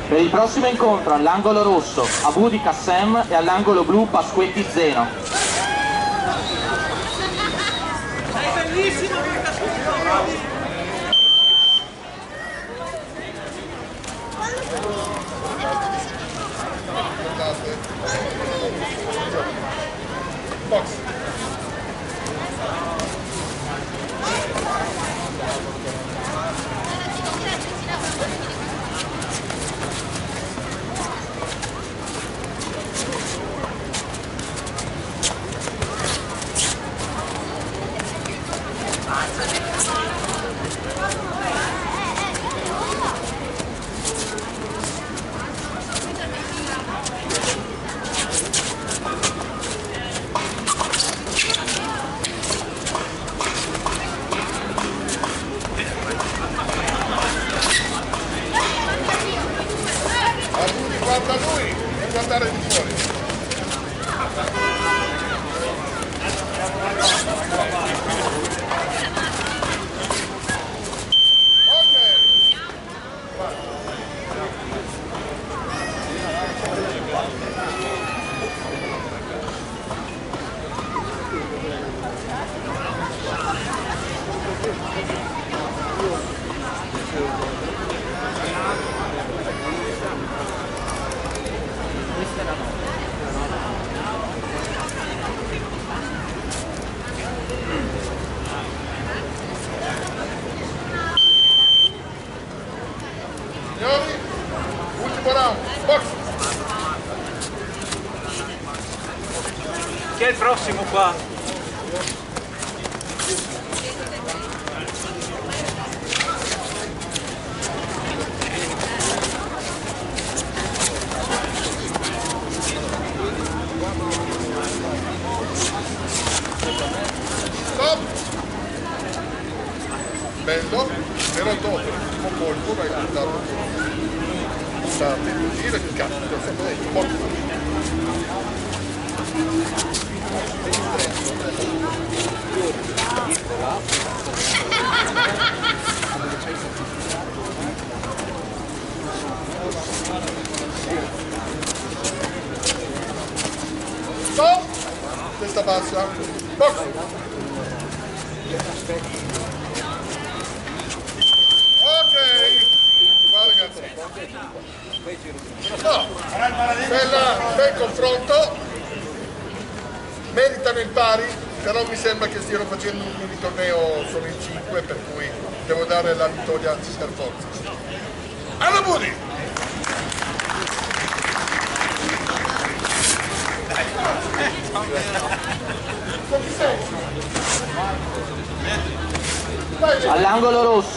Per il prossimo incontro all'angolo rosso Abudi Kassem e all'angolo blu Pasquetti Zeno. Sei bellissimo! Box. Guarda lui, non guardare di fuori. Signori, ultimo round, box! Chi è il prossimo qua? Stop! Bello, però dopo l'ultimo colpo vai buttato così e cazzo, box! Stop! Testa bassa, box! Ok! Va ragazzi! No! Bel confronto! Meritano il pari, però mi sembra che stiano facendo un mini torneo solo in 5, per cui devo dare la vittoria per forza. Alla Budi! All'angolo rosso